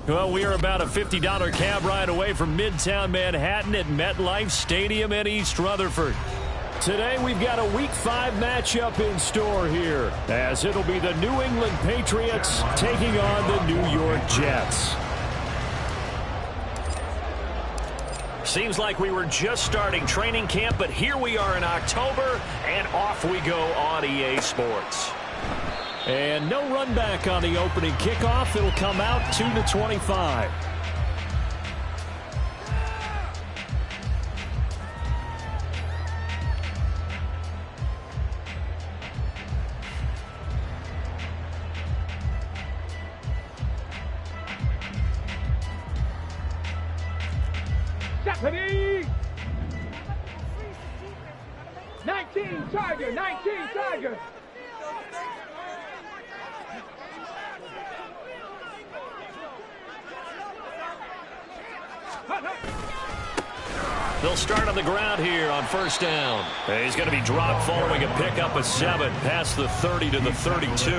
Well, we are about a $50 cab ride away from Midtown Manhattan at MetLife Stadium in East Rutherford. Today, we've got a Week 5 matchup in store here, as it'll be the New England Patriots taking on the New York Jets. Seems like we were just starting training camp, but here we are in October, and off we go on EA Sports. And no run back on the opening kickoff. It'll come out 2-25. Japanese! 19 Tiger! 19 Tiger! They'll start on the ground here on first down. He's going to be dropped following a pickup of 7 past the 30 to the 32.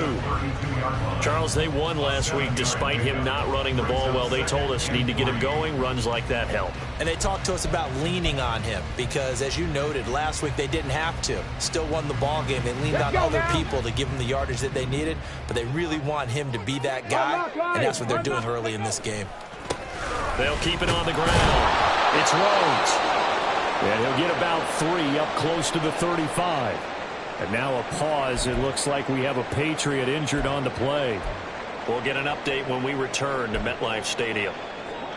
Charles, they won last week despite him not running the ball well. They told us need to get him going. Runs like that help. And they talked to us about leaning on him because, as you noted, last week they didn't have to. Still won the ball game. They leaned on other people to give them the yardage that they needed, but they really want him to be that guy, and that's what they're doing early in this game. They'll keep it on the ground. It's Rhodes. And he'll get about 3 up close to the 35. And now a pause. It looks like we have a Patriot injured on the play. We'll get an update when we return to MetLife Stadium.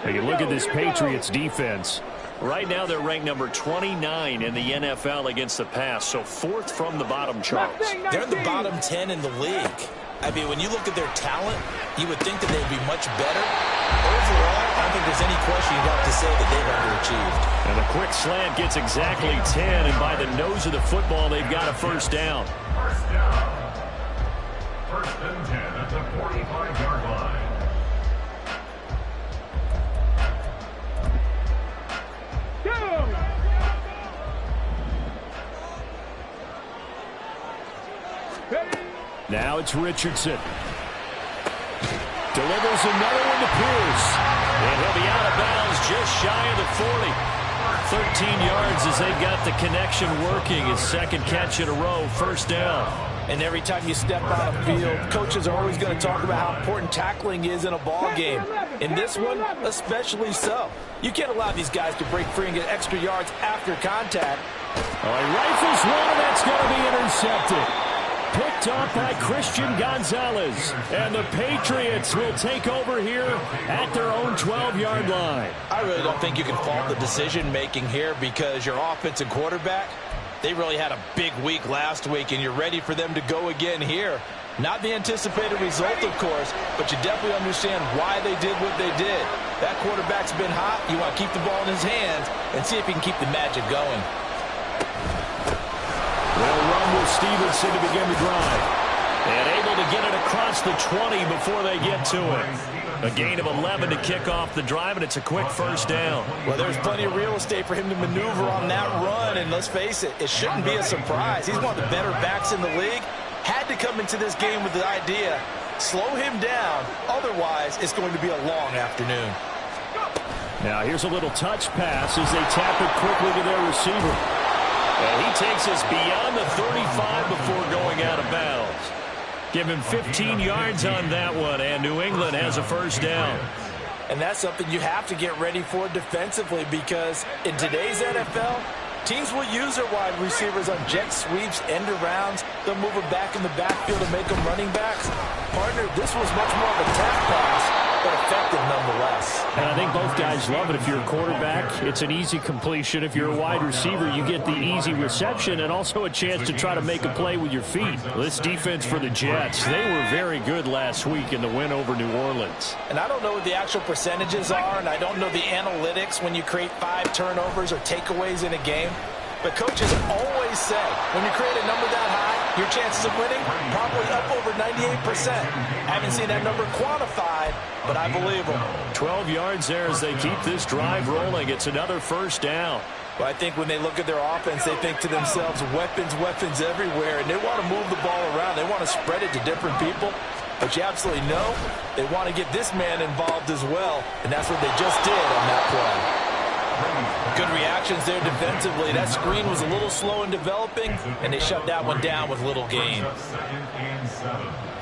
Now you look at this Patriots defense. Right now they're ranked number 29 in the NFL against the pass. So 4th from the bottom, Charles. They're in the bottom 10 in the league. I mean, when you look at their talent, you would think that they'd be much better. Overall, I don't think there's any question you'd have to say that they've underachieved. And a quick slant gets exactly 10, and by the nose of the football, they've got a first down. First down. First and 10 at the 45-yard line. Now it's Richardson. Delivers another one to Pierce. And he'll be out of bounds just shy of the 40. 13 yards as they've got the connection working. His second catch in a row, first down. And every time you step on a field, coaches are always going to talk about how important tackling is in a ball game. In this one, especially so. You can't allow these guys to break free and get extra yards after contact. Oh, he rifles one, that's going to be intercepted. Picked off by Christian Gonzalez. And the Patriots will take over here at their own 12-yard line. I really don't think you can fault the decision-making here because your offensive quarterback, they really had a big week last week, and you're ready for them to go again here. Not the anticipated result, of course, but you definitely understand why they did what they did. That quarterback's been hot. You want to keep the ball in his hands and see if he can keep the magic going. They'll run with Stevenson to begin the drive. And able to get it across the 20 before they get to it. A gain of 11 to kick off the drive, and it's a quick first down. Well, there's plenty of real estate for him to maneuver on that run, and let's face it, it shouldn't be a surprise. He's one of the better backs in the league. Had to come into this game with the idea, slow him down, otherwise it's going to be a long afternoon. Now here's a little touch pass as they tap it quickly to their receiver. And he takes us beyond the 35 before going out of bounds. Give him 15 yards on that one, and New England has a first down. And that's something you have to get ready for defensively because in today's NFL, teams will use their wide receivers on jet sweeps, end arounds. They'll move them back in the backfield and make them running backs. Partner, this was much more of a tap pass, but effective nonetheless. And I think both guys love it. If you're a quarterback, it's an easy completion. If you're a wide receiver, you get the easy reception and also a chance to try to make a play with your feet. This defense for the Jets, they were very good last week in the win over New Orleans. And I don't know what the actual percentages are, and I don't know the analytics when you create 5 turnovers or takeaways in a game. But coaches always say, when you create a number that high, your chances of winning probably up over 98%. Haven't seen that number quantified, but I believe them. 12 yards there as they keep this drive rolling. It's another first down. But I think when they look at their offense, they think to themselves, weapons, weapons everywhere, and they want to move the ball around. They want to spread it to different people. But you absolutely know they want to get this man involved as well, and that's what they just did on that play. Good reactions there defensively. That screen was a little slow in developing, and they shut that one down with little gain.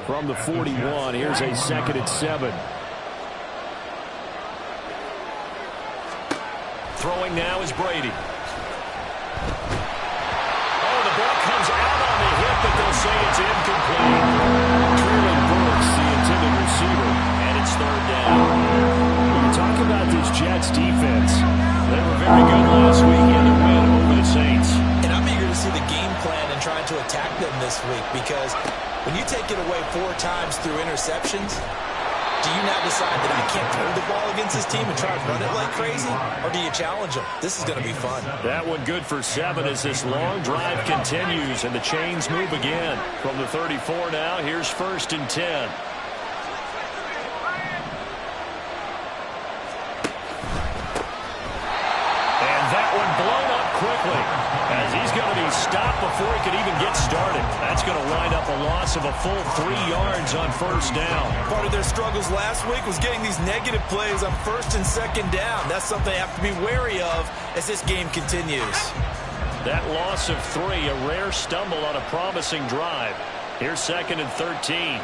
From the 41, here's a 2nd and 7. Throwing now is Brady. Oh, the ball comes out on the hit, but they'll say it's incomplete. Traylon Burks, the intended receiver, and it's 3rd down. When you talk about this Jets defense, they were very good last week in the win over the Saints. And I'm eager to see the game plan and trying to attack them this week, because when you take it away 4 times through interceptions, do you now decide that you can't throw the ball against this team and try and run it like crazy? Or do you challenge them? This is going to be fun. That one good for 7 as this long drive continues and the chains move again. From the 34 now, here's 1st and 10. And that one blown up quickly as he's going to be stopped before he could even get started. That's going to wind up a loss of a full 3 yards on 1st down. Part of their struggles last week was getting these negative plays on 1st and 2nd down. That's something they have to be wary of as this game continues. That loss of 3, a rare stumble on a promising drive. Here's 2nd and 13.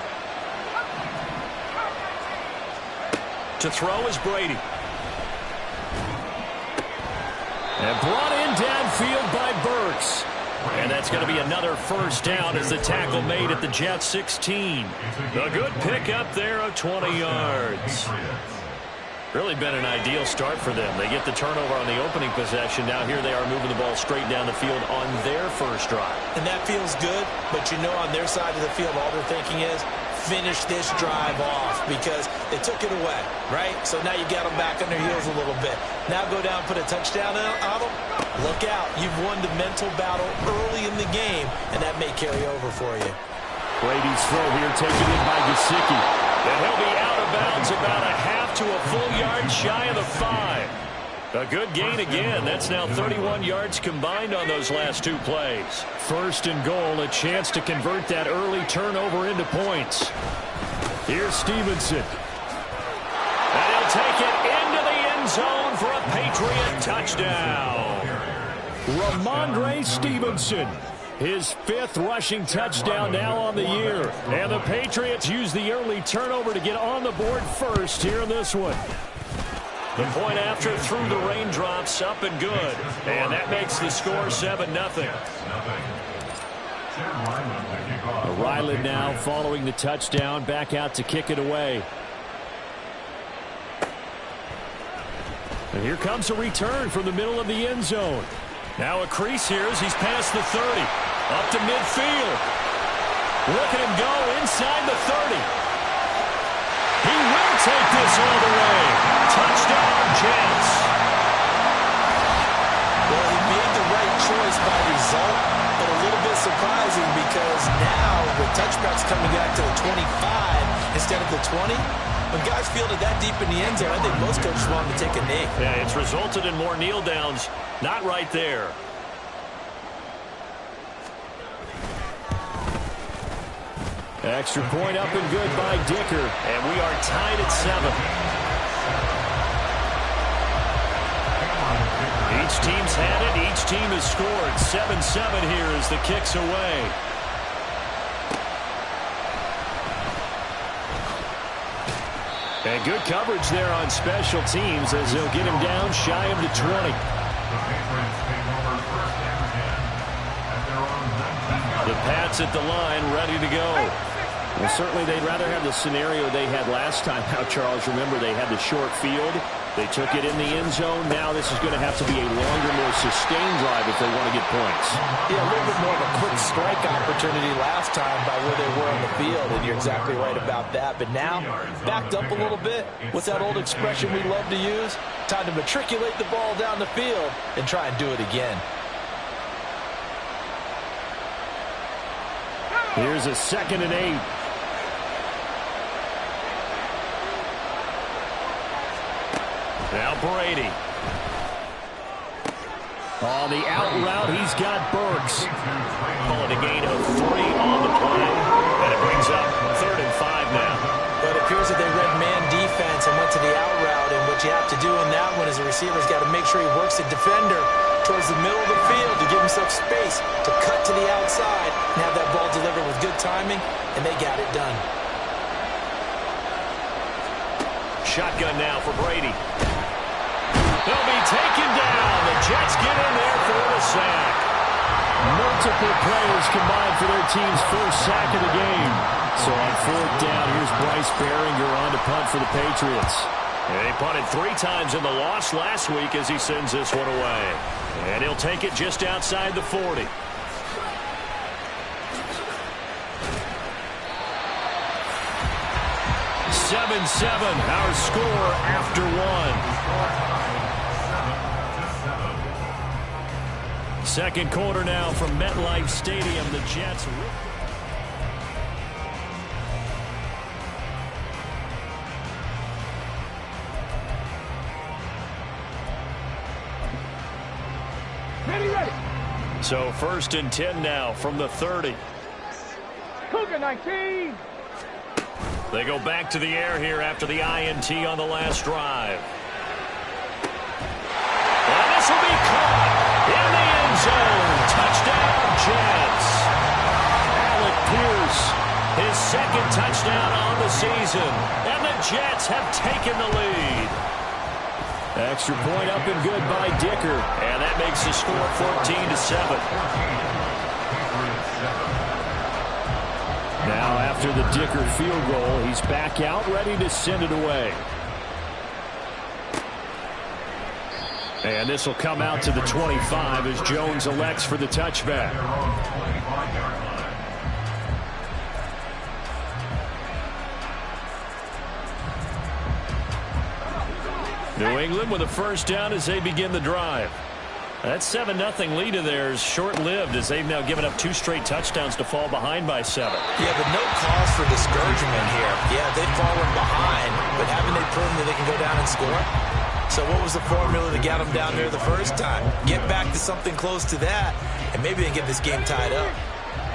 To throw is Brady. And brought in downfield by Burks. And that's going to be another 1st down as the tackle made at the Jets 16. A good pickup there of 20 yards. Really been an ideal start for them. They get the turnover on the opening possession. Now here they are moving the ball straight down the field on their 1st drive. And that feels good, but you know on their side of the field all they're thinking is finish this drive off because they took it away, right? So now you got them back on their heels a little bit. Now go down and put a touchdown on them. Look out. You've won the mental battle early in the game, and that may carry over for you. Brady's throw here taken in by Gesicki. And he'll be out of bounds about a half to a full yard shy of the 5. A good gain again. That's now 31 yards combined on those last 2 plays. 1st and goal, a chance to convert that early turnover into points. Here's Stevenson. And he'll take it into the end zone for a Patriot touchdown. Ramondre Stevenson. His 5th rushing touchdown now on the year. And the Patriots use the early turnover to get on the board first here in this one. The point after through the raindrops, up and good. And that makes the score 7-0. Ryland now following the touchdown, back out to kick it away. And here comes a return from the middle of the end zone. Now a crease here as he's past the 30. Up to midfield. Look at him go inside the 30. He will take this all the way. Touchdown, Jets. Well, he made the right choice by result, but a little bit surprising because now the touchback's coming back to the 25 instead of the 20. When guys field it that deep in the end zone, I think most coaches want him to take a knee. Yeah, it's resulted in more kneel downs. Not right there. Extra point up and good by Dicker. And we are tied at 7. Each team's had it. Each team has scored. 7-7 here as the kick's away. And good coverage there on special teams as they'll get him down shy of the 20. The Pats at the line, ready to go. Well, certainly they'd rather have the scenario they had last time. Now, Charles, remember they had the short field. They took it in the end zone. Now this is going to have to be a longer, more sustained drive if they want to get points. Yeah, a little bit more of a quick strike opportunity last time by where they were on the field, and you're exactly right about that. But now, backed up a little bit, what's that old expression we love to use? Time to matriculate the ball down the field and try and do it again. Here's a 2nd and 8. Now Brady. On the out route, he's got Burks. Calling a gain of 3 on the play. And it brings up 3rd and 5 now. receiver's got to make sure he works the defender towards the middle of the field to give himself space to cut to the outside and have that ball delivered with good timing, and they got it done. Shotgun now for Brady. They'll be taken down. The Jets get in there for the sack. Multiple players combined for their team's first sack of the game. So on fourth down, here's Bryce Behringer on to punt for the Patriots. And he punted 3 times in the loss last week as he sends this one away. And he'll take it just outside the 40. Seven, our score after 1. Second quarter now from MetLife Stadium. The Jets. Ready. So 1st and 10 now from the 30. Cougar 19. They go back to the air here after the INT on the last drive. And this will be caught in the end zone. Touchdown, Jets. Alec Pierce, his 2nd touchdown on the season. And the Jets have taken the lead. Extra point up and good by Dicker. And that makes the score 14-7. Now after the Dicker field goal, he's back out, ready to send it away. And this will come out to the 25 as Jones elects for the touchback. New England with a first down as they begin the drive. That 7-0 lead of theirs short-lived as they've now given up 2 straight touchdowns to fall behind by 7. Yeah, but no cause for discouragement here. Yeah, they've fallen behind, but haven't they proven that they can go down and score? So what was the formula to get them down there the first time? Get back to something close to that, and maybe they can get this game tied up.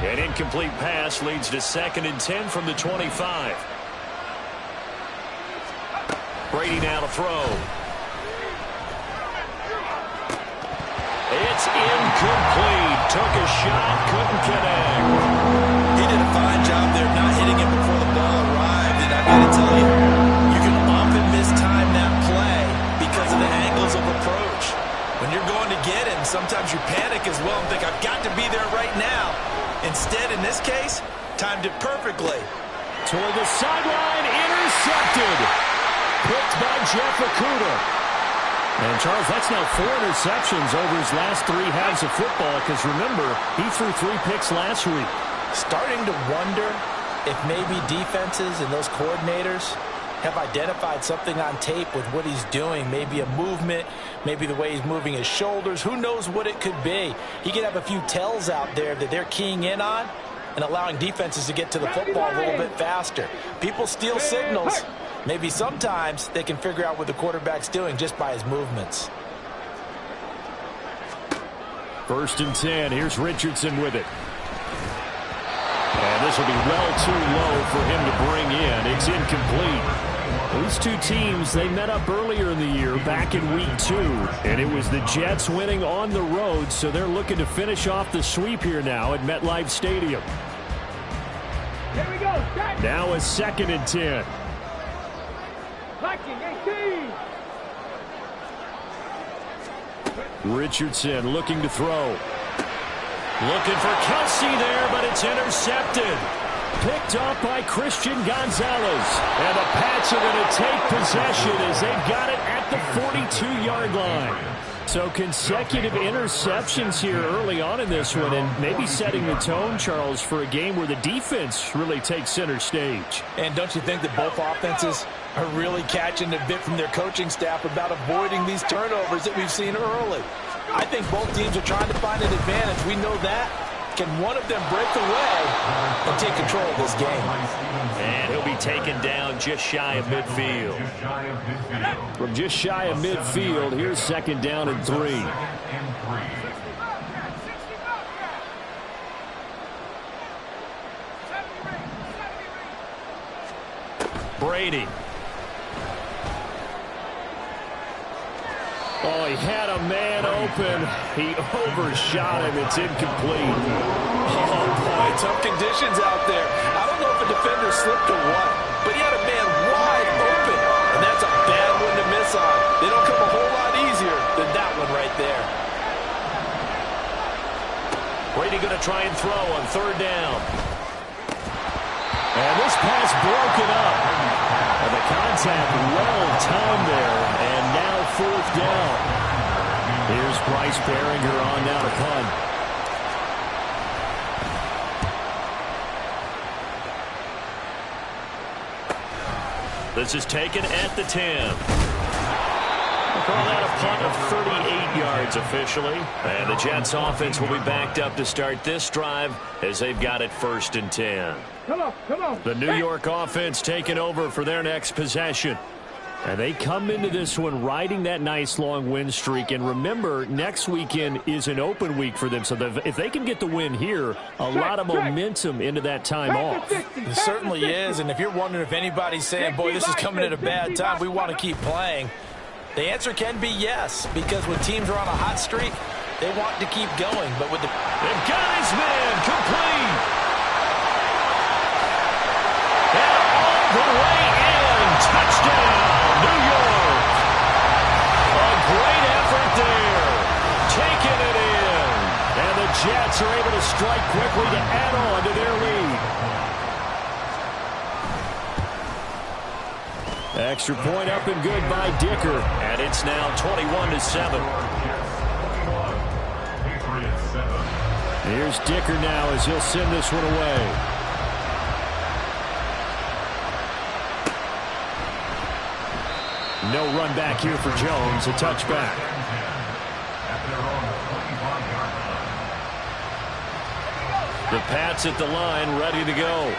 An incomplete pass leads to 2nd and 10 from the 25. Brady now to throw. It's incomplete. Took a shot, couldn't connect. He did a fine job there not hitting him before the ball arrived. And I got to tell you, you can often mistime that play because of the angles of approach. When you're going to get him, sometimes you panic as well and think, I've got to be there right now. Instead, in this case, timed it perfectly. Toward the sideline, intercepted. Picked by Jeff Okudah. And, Charles, that's now 4 interceptions over his last 3 halves of football because, remember, he threw 3 picks last week. Starting to wonder if maybe defenses and those coordinators have identified something on tape with what he's doing. Maybe a movement, maybe the way he's moving his shoulders. Who knows what it could be? He could have a few tells out there that they're keying in on and allowing defenses to get to the football a little bit faster. People steal signals. Maybe sometimes they can figure out what the quarterback's doing just by his movements. 1st and 10. Here's Richardson with it. And this will be well too low for him to bring in. It's incomplete. These 2 teams, they met up earlier in the year back in week 2. And it was the Jets winning on the road, so they're looking to finish off the sweep here now at MetLife Stadium. Here we go. Now a 2nd and 10. Viking 18. Richardson looking to throw. Looking for Kelsey there, but it's intercepted. Picked up by Christian Gonzalez. And the Pats are going to take possession as they've got it at the 42-yard line. So consecutive interceptions here early on in this one, and maybe setting the tone, Charles, for a game where the defense really takes center stage. And don't you think that both offenses are really catching a bit from their coaching staff about avoiding these turnovers that we've seen early? I think both teams are trying to find an advantage. We know that. Can one of them break away and take control of this game? And he'll be taken down just shy of midfield. From just shy of midfield, here's 2nd down and 3. Brady. Oh, he had a man open. He overshot him. It's incomplete. Oh, boy, tough conditions out there. I don't know if a defender slipped or what, but he had a man wide open, and that's a bad one to miss on. They don't come a whole lot easier than that one right there. Brady going to try and throw on third down. And this pass broken up. And the contact well timed there. And now fourth down. Here's Bryce Behringer on now to punt. This is taken at the 10. We'll call that a punt of 38 yards officially. And the Jets offense will be backed up to start this drive as they've got it 1st and 10. Come on. The New York offense taking over for their next possession. And they come into this one riding that nice long win streak. And remember, next weekend is an open week for them. So if they can get the win here, a lot of momentum into that time off. It certainly is. And if you're wondering if anybody's saying, boy, this is coming at a bad time, we want to keep playing, the answer can be yes. Because when teams are on a hot streak, they want to keep going. But with they've got his man complete. And all the way in. Touchdown. New York. A great effort there. Taking it in. And the Jets are able to strike quickly to add on to their lead. Extra point up and good by Dicker. And it's now 21-7. Here's Dicker now as he'll send this one away. No run back here for Jones. A touchback. The Pats at the line, ready to go.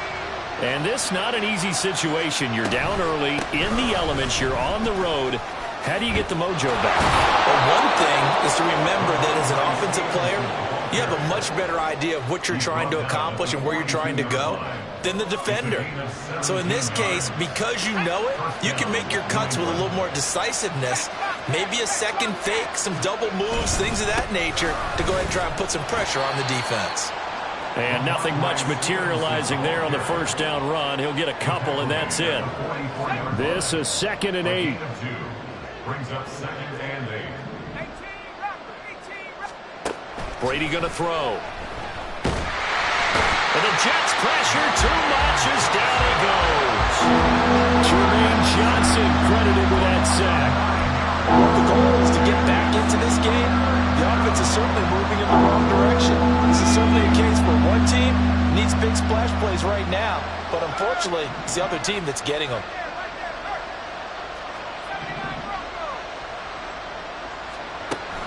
And this not an easy situation. You're down early, in the elements, you're on the road. How do you get the mojo back? Well, one thing is to remember that as an offensive player, you have a much better idea of what you're trying to accomplish and where you're trying to go than the defender. So in this case, because you know it, you can make your cuts with a little more decisiveness, maybe a second fake, some double moves, things of that nature, to go ahead and try and put some pressure on the defense. And nothing much materializing there on the first down run. He'll get a couple, and that's it. This is 2nd and 8. Brings up 2nd and 8. Brady going to throw. And the Jets pressure too much as down he goes. Jermaine Johnson credited with that sack. The goal is to get back into this game. The offense is certainly moving in the wrong direction. This is certainly a case where one team needs big splash plays right now, but unfortunately, it's the other team that's getting them.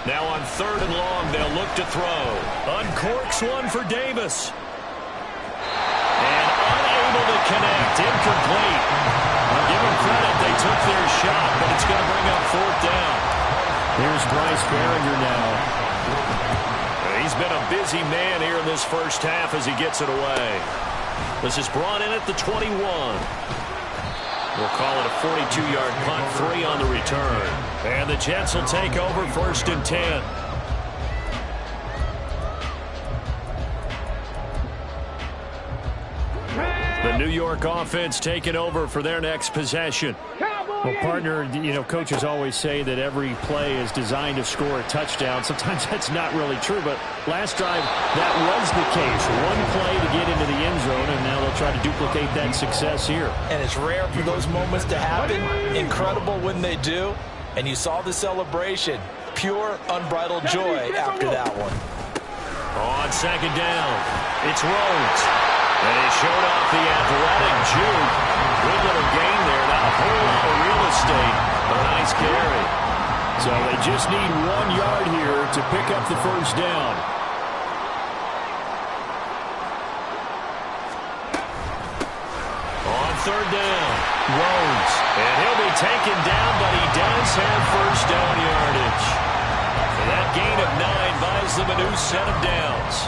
Now on 3rd and long, they'll look to throw. Uncorks one for Davis. And unable to connect. Incomplete. I'll give them credit. They took their shot, but it's going to bring up 4th down. Here's Bryce Behringer now. He's been a busy man here in this first half as he gets it away. This is brought in at the 21. We'll call it a 42-yard punt, 3 on the return. And the Jets will take over 1st and 10. The New York offense taking over for their next possession. Well, partner, you know, coaches always say that every play is designed to score a touchdown. Sometimes that's not really true, but last drive, that was the case. One play to get into the end zone, and now they'll try to duplicate that success here. And it's rare for those moments to happen. Incredible when they do. And you saw the celebration. Pure, unbridled joy after that one. On 2nd down, it's Rhodes. And he showed off the athletic juke. Good little gain there. Not a whole lot of real estate. A nice carry. So they just need 1 yard here to pick up the first down. On 3rd down, Rhodes. And he'll be taken down, but he does have first down yardage. And that gain of 9 buys them a new set of downs.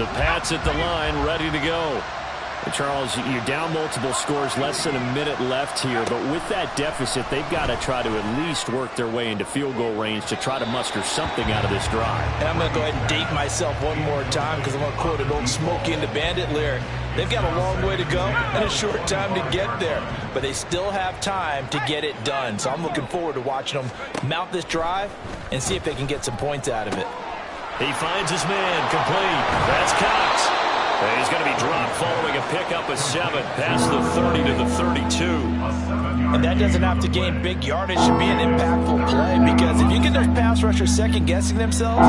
The Pats at the line, ready to go. And Charles, you're down multiple scores, less than a minute left here. But with that deficit, they've got to try to at least work their way into field goal range to try to muster something out of this drive. And I'm going to go ahead and date myself one more time because I'm going to quote an old Smokey and the Bandit lyric. They've got a long way to go and a short time to get there. But they still have time to get it done. So I'm looking forward to watching them mount this drive and see if they can get some points out of it. He finds his man, complete. That's Cox. And he's going to be dropped following a pickup of 7 past the 30 to the 32. And that doesn't have to gain big yardage to be an impactful play, because if you get those pass rushers second-guessing themselves,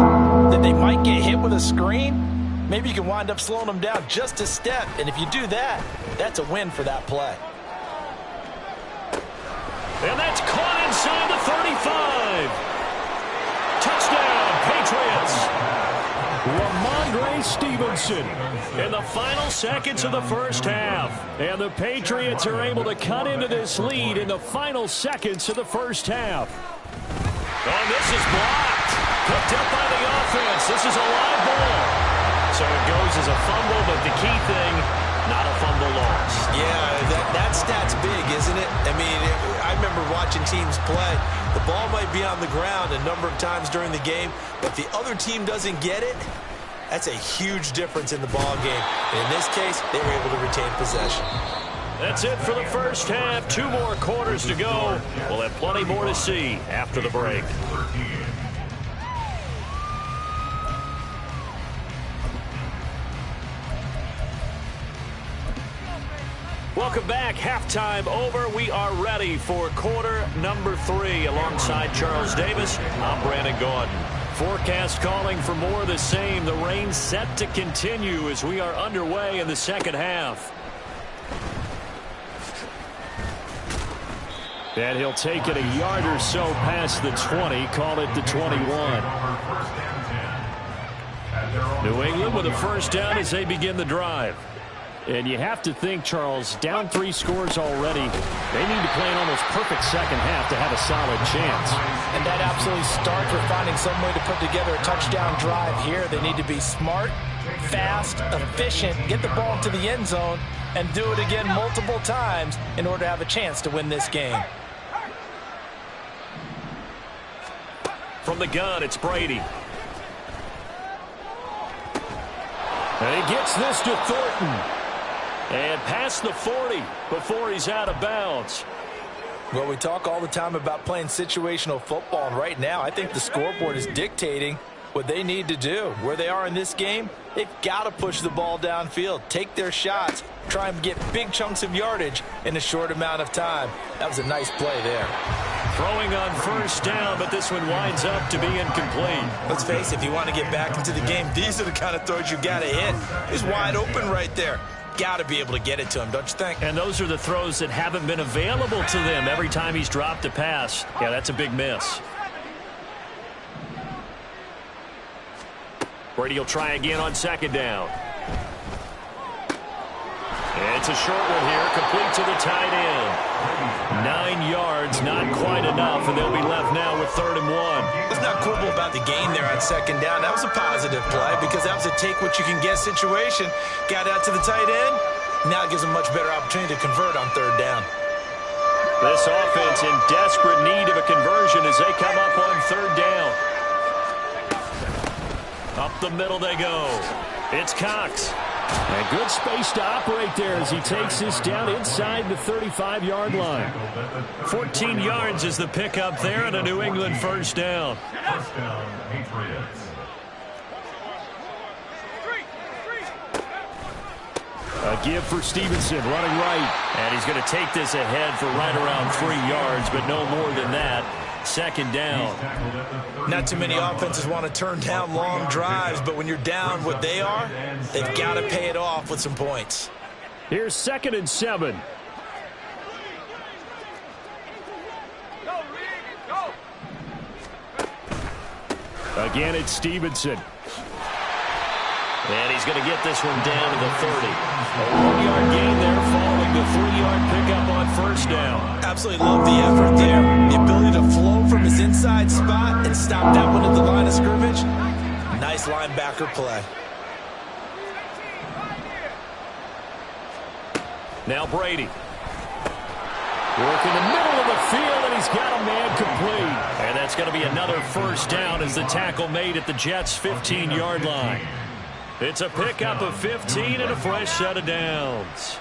that they might get hit with a screen, maybe you can wind up slowing them down just a step. And if you do that, that's a win for that play. And that's caught inside the 35. Touchdown, Patriots. Ramondre Stevenson in the final seconds of the first half. And the Patriots are able to cut into this lead in the final seconds of the first half. Oh, this is blocked. Picked up by the offense. This is a live ball. So it goes as a fumble, but the key thing, not a fumble loss. Yeah, that stat's big, isn't it? I mean, I remember watching teams play. The ball might be on the ground a number of times during the game, but the other team doesn't get it. That's a huge difference in the ball game. And in this case, they were able to retain possession. That's it for the first half. 2 more quarters to go. We'll have plenty more to see after the break. Welcome back. Halftime over. We are ready for quarter number 3. Alongside Charles Davis, I'm Brandon Gaudin. Forecast calling for more of the same. The rain set to continue as we are underway in the second half. And he'll take it a yard or so past the 20. Call it the 21. New England with a first down as they begin the drive. And you have to think, Charles, down 3 scores already. They need to play an almost perfect second half to have a solid chance. And that absolutely starts with finding some way to put together a touchdown drive here. They need to be smart, fast, efficient, get the ball into the end zone, and do it again multiple times in order to have a chance to win this game. From the gun, it's Brady. And he gets this to Thornton. And past the 40 before he's out of bounds. Well, we talk all the time about playing situational football, and right now I think the scoreboard is dictating what they need to do. Where they are in this game, they've got to push the ball downfield, take their shots, try and get big chunks of yardage in a short amount of time. That was a nice play there. Throwing on first down, but this one winds up to be incomplete. Let's face it, if you want to get back into the game, these are the kind of throws you got to hit. He's wide open right there. Got to be able to get it to him, don't you think? And those are the throws that haven't been available to them every time he's dropped a pass. Yeah, that's a big miss. Brady will try again on second down. And it's a short one here, complete to the tight end. 9 yards, not quite enough, and they'll be left now with 3rd and 1. Let's not quibble about the gain there on second down. That was a positive play because that was a take-what-you-can-get situation. Got out to the tight end. Now it gives them much better opportunity to convert on 3rd down. This offense in desperate need of a conversion as they come up on 3rd down. Up the middle they go. It's Cox. And good space to operate there as he takes this down inside the 35-yard line. 14 yards is the pickup there and a New England first down. First down, Patriots. A give for Stevenson, running right. And he's going to take this ahead for right around 3 yards, but no more than that. Second down. Not too many offenses want to turn down long drives, but when you're down what they are, they've got to pay it off with some points. Here's 2nd and 7. Again, it's Stevenson. And he's going to get this one down to the 30. A 1-yard gain there following the 3-yard pickup on first down. Absolutely love the effort there. The ability to flow from his inside spot and stop that one at the line of scrimmage. Nice linebacker play. Now Brady. Work in the middle of the field, and he's got a man complete. And that's going to be another first down as the tackle made at the Jets' 15-yard line. It's a pickup of 15 and a fresh set of downs.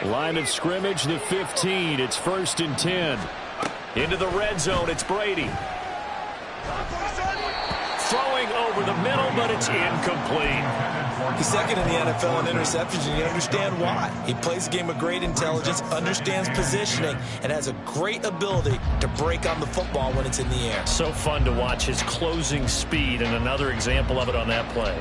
Line of scrimmage, the 15. It's 1st and 10. Into the red zone, it's Brady. Throwing over the middle, but it's incomplete. He's second in the NFL in interceptions, and you understand why. He plays a game of great intelligence, understands positioning, and has a great ability to break on the football when it's in the air. So fun to watch his closing speed, and another example of it on that play.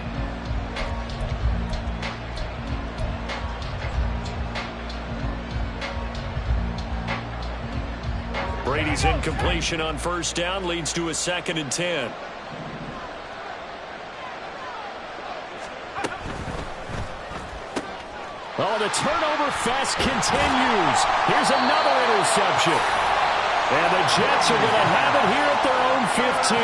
Brady's incompletion on first down leads to a 2nd and 10. Oh, the turnover fest continues. Here's another interception. And the Jets are going to have it here at their own 15.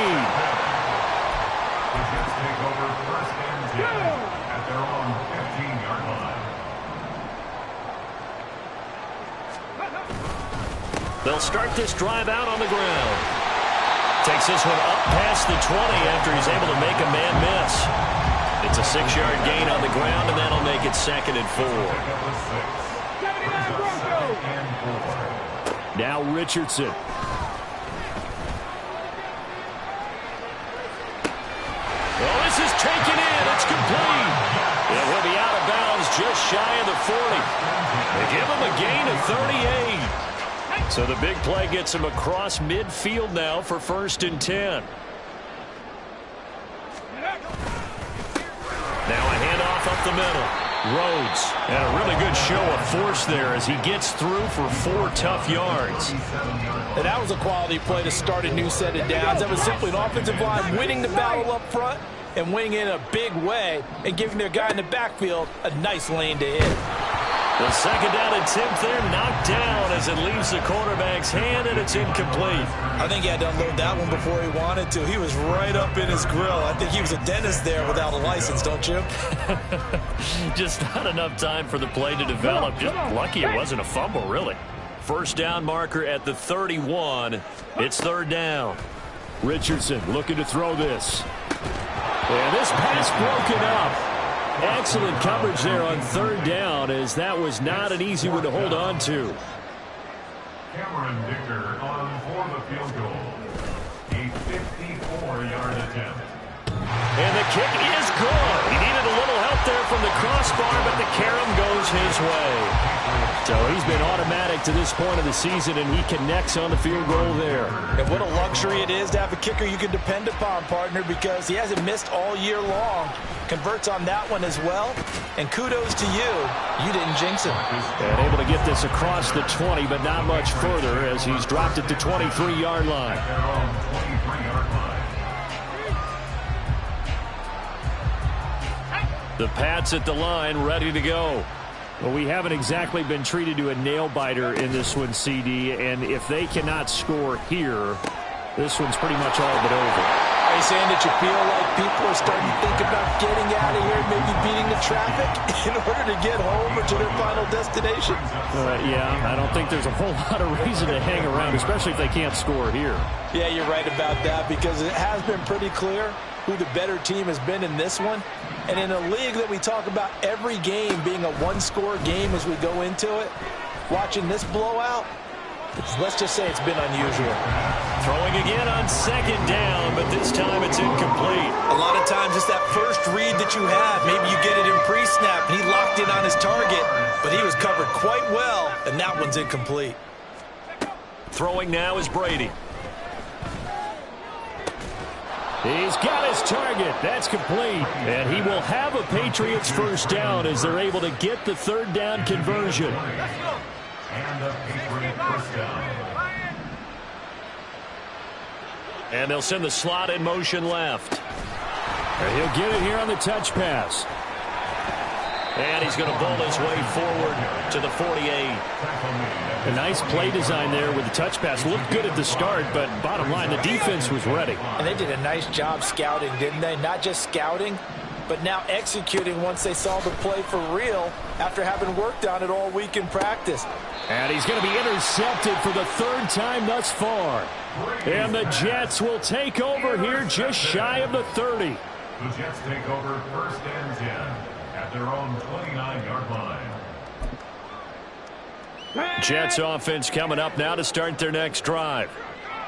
The Jets take over 1st and 10 at their own 15-yard line. They'll start this drive out on the ground. Takes this one up past the 20 after he's able to make a man miss. It's a 6-yard gain on the ground, and that'll make it 2nd and 4. Now Richardson. Oh, this is taken in. It's complete. And he'll be out of bounds just shy of the 40. They give him a gain of 38. So the big play gets him across midfield now for 1st and 10. Now a handoff up the middle. Rhodes, and a really good show of force there as he gets through for 4 tough yards. And that was a quality play to start a new set of downs. That was simply an offensive line winning the battle up front and winning in a big way and giving their guy in the backfield a nice lane to hit. The 2nd down attempt there knocked down as it leaves the quarterback's hand, and it's incomplete. I think he had to unload that one before he wanted to. He was right up in his grill. I think he was a dentist there without a license, don't you? Just not enough time for the play to develop. Just lucky it wasn't a fumble, really. First down marker at the 31. It's 3rd down. Richardson looking to throw this. And this pass broken up. Excellent coverage there on 3rd down, as that was not an easy one to hold on to. Cameron Dicker on for the field goal. A 54-yard attempt. And the kick is good. He needed a little help there from the crossbar, but the carom goes his way. So he's been automatic to this point of the season, and he connects on the field goal there. And what a luxury it is to have a kicker you can depend upon, partner, because he hasn't missed all year long. Converts on that one as well. And kudos to you. You didn't jinx him. And able to get this across the 20, but not much further as he's dropped it to 23-yard line. The Pats at the line, ready to go. Well, we haven't exactly been treated to a nail-biter in this one, CD, and if they cannot score here, this one's pretty much all but over. Are you saying that you feel like people are starting to think about getting out of here, maybe beating the traffic in order to get home or to their final destination? Yeah, I don't think there's a whole lot of reason to hang around, especially if they can't score here. Yeah, you're right about that, because it has been pretty clear who the better team has been in this one. And in a league that we talk about every game being a one-score game as we go into it, watching this blowout, let's just say it's been unusual. Throwing again on 2nd down, but this time it's incomplete. A lot of times it's that first read that you have. Maybe you get it in pre-snap, and he locked in on his target, but he was covered quite well, and that one's incomplete. Throwing now is Brady. He's got his target. That's complete. And he will have a Patriots first down as they're able to get the 3rd down conversion. And a Patriot first down. And they'll send the slot in motion left. And he'll get it here on the touch pass. And he's going to bowl his way forward to the 48. A nice play design there with the touch pass. Looked good at the start, but bottom line, the defense was ready. And they did a nice job scouting, didn't they? Not just scouting, but now executing once they saw the play for real after having worked on it all week in practice. And he's going to be intercepted for the third time thus far. And the Jets will take over here just shy of the 30. The Jets take over 1st and 10 at their own 29-yard line. Jets offense coming up now to start their next drive.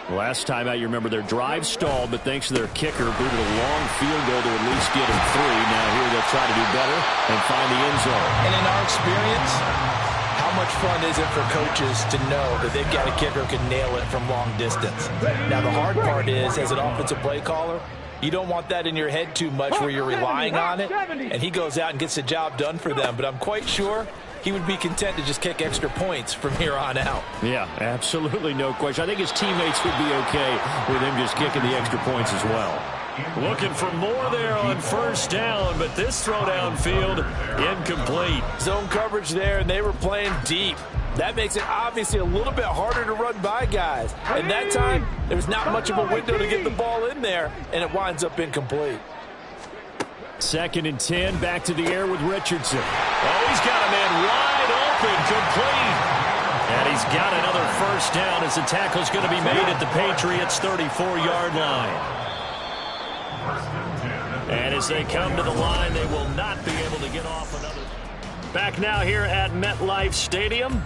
Last time out, you remember their drive stalled, but thanks to their kicker, booted a long field goal to at least get them 3. Now here they'll try to do better and find the end zone. And in our experience, how much fun is it for coaches to know that they've got a kicker who can nail it from long distance? Now the hard part is, as an offensive play caller, you don't want that in your head too much where you're relying on it, and he goes out and gets the job done for them. But I'm quite sure he would be content to just kick extra points from here on out. Yeah, absolutely no question. I think his teammates would be okay with him just kicking the extra points as well. Looking for more there on 1st down, but this throw downfield incomplete. Zone coverage there, and they were playing deep. That makes it obviously a little bit harder to run by guys. And that time, there was not much of a window to get the ball in there, and it winds up incomplete. 2nd and 10, back to the air with Richardson. Oh, he's got a man wide open, complete. And he's got another 1st down as the tackle's going to be made at the Patriots' 34-yard line. And as they come to the line, they will not be able to get off another. Back now here at MetLife Stadium.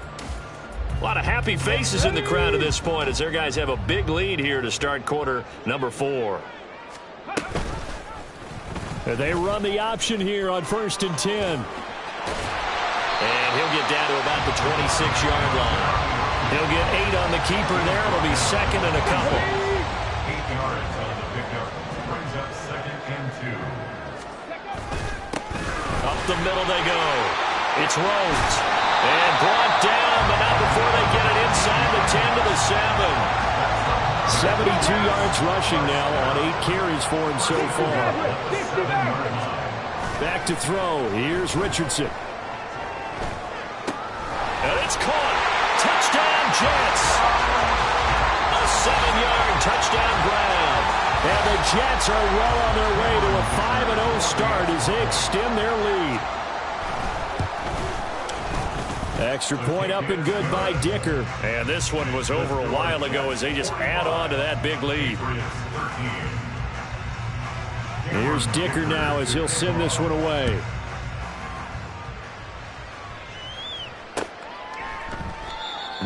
A lot of happy faces in the crowd at this point as their guys have a big lead here to start quarter number 4. They run the option here on 1st and 10. And he'll get down to about the 26-yard line. He'll get 8 on the keeper there. It'll be 2nd and a couple. 8 yards on the pickup. Brings up 2nd and 2. Up the middle they go. It's Rhodes. And brought down, but not before they get it inside the 10 to the 7. 72 yards rushing now on 8 carries for him so far. Back to throw. Here's Richardson. And it's caught. Touchdown, Jets. A 7-yard touchdown grab. And the Jets are well on their way to a 5-0 start as they extend their lead. Extra point up and good by Dicker. And this one was over a while ago as they just add on to that big lead. Here's Dicker now as he'll send this one away.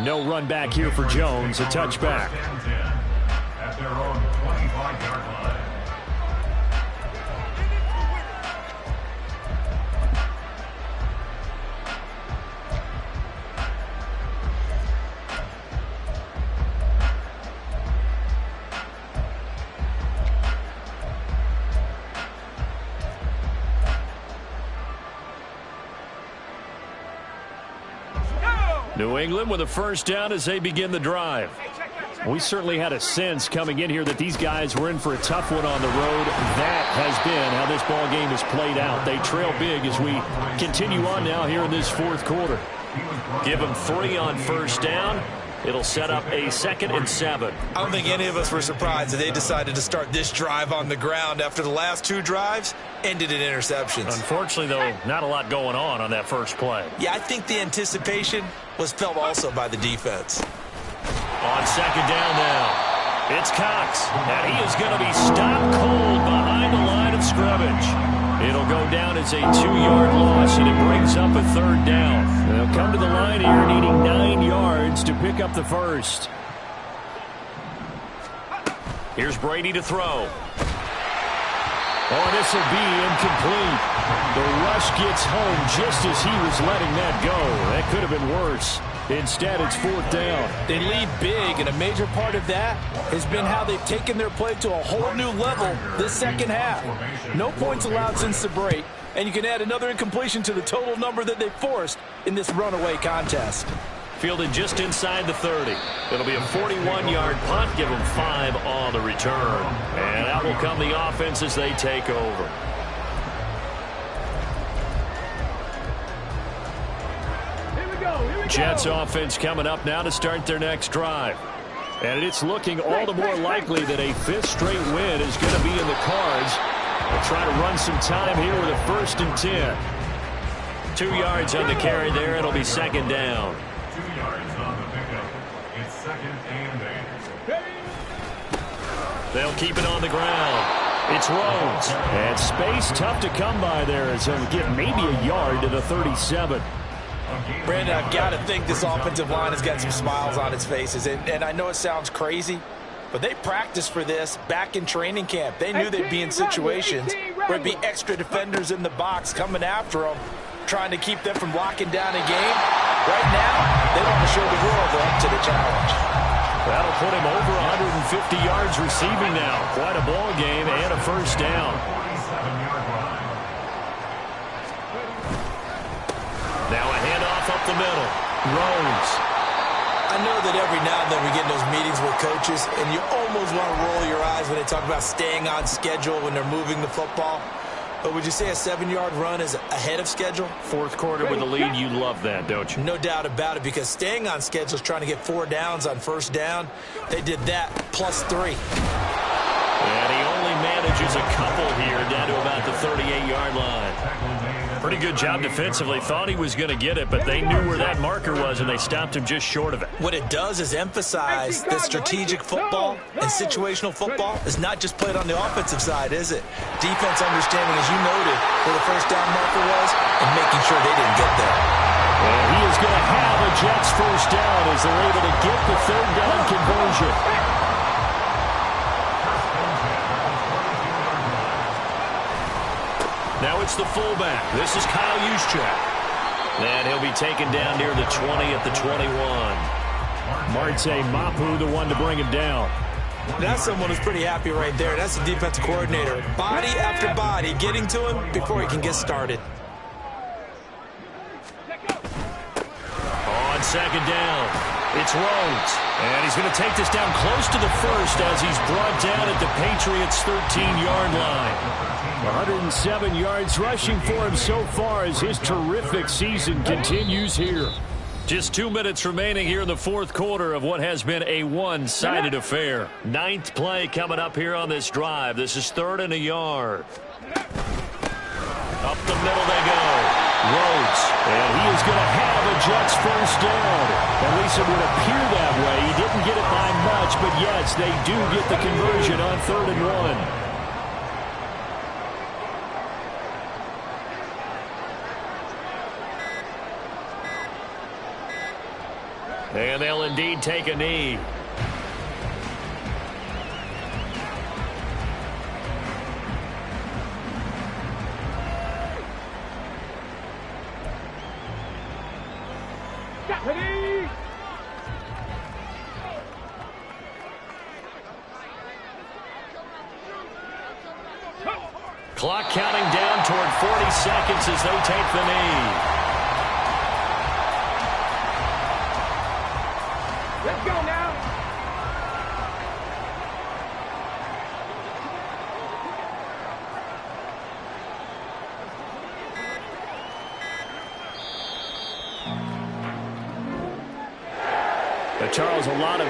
No run back here for Jones. A touchback. At their own 25-yard line. New England with a 1st down as they begin the drive. We certainly had a sense coming in here that these guys were in for a tough one on the road. That has been how this ball game has played out. They trail big as we continue on now here in this 4th quarter. Give them 3 on 1st down. It'll set up a 2nd and 7. I don't think any of us were surprised that they decided to start this drive on the ground after the last 2 drives ended in interceptions. Unfortunately, though, not a lot going on that first play. Yeah, I think the anticipation was felt also by the defense. On 2nd down now, it's Cox, and he is going to be stopped cold behind the line of scrimmage. It'll go down as a 2-yard loss, and it brings up a 3rd down. They'll come to the line here needing 9 yards to pick up the 1st. Here's Brady to throw. Oh, this will be incomplete. The rush gets home just as he was letting that go. That could have been worse. Instead, it's 4th down. They lead big, and a major part of that has been how they've taken their play to a whole new level this second half. No points allowed since the break, and you can add another incompletion to the total number that they forced in this runaway contest. Fielded just inside the 30. It'll be a 41-yard punt. Give them 5 on the return. And out will come the offense as they take over. Jets offense coming up now to start their next drive. And it's looking all the more likely that a 5th straight win is going to be in the cards They'll try to run some time here with a 1st and 10. 2 yards on the carry there. It'll be 2nd down. 2 yards on the pickup. It's 2nd and 8. They'll keep it on the ground. It's Rhodes. And space tough to come by there as he'll get maybe a yard to the 37. Brandon, I've got to think this offensive line has got some smiles on its faces. And I know it sounds crazy, but they practiced for this back in training camp. They knew they'd be in situations where it'd be extra defenders in the box coming after them, trying to keep them from locking down a game. Right now, they want to show the world they're up to the challenge. That'll put him over 150 yards receiving now. Quite a ball game and a 1st down. 47-yard line. Now a handoff up the middle. Rhodes. I know that every now and then we get in those meetings with coaches, and you almost want to roll your eyes when they talk about staying on schedule when they're moving the football. But would you say a 7-yard run is ahead of schedule? 4th quarter with the lead, you love that, don't you? No doubt about it, because staying on schedule is trying to get 4 downs on 1st down. They did that plus 3. And he only manages a couple here down to about the 38-yard line. Pretty good job defensively. Thought he was going to get it, but they knew where that marker was, and they stopped him just short of it. What it does is emphasize that strategic football and situational football is not just played on the offensive side, is it? Defense understanding, as you noted, where the 1st down marker was and making sure they didn't get there. And he is going to have a Jets 1st down as they're able to get the 3rd down conversion. Now it's the fullback. This is Kyle Juszczyk. And he'll be taken down near the 20 at the 21. Marte Mapu, the one to bring him down. That's someone who's pretty happy right there. That's the defensive coordinator. Body after body getting to him before he can get started. On 2nd down, it's Rhodes. And he's going to take this down close to the 1st as he's brought down at the Patriots' 13-yard line. 107 yards rushing for him so far as his terrific season continues here. Just 2 minutes remaining here in the 4th quarter of what has been a one-sided affair. 9th play coming up here on this drive. This is 3rd and a yard. Up the middle they go. Rhodes. And he is going to have a Jets 1st down. At least it would appear that way. He didn't get it by much, but yes, they do get the conversion on 3rd and 1. And they'll indeed take a knee. Clock counting down toward 40 seconds as they take the knee. Let's go now. Charles, a lot of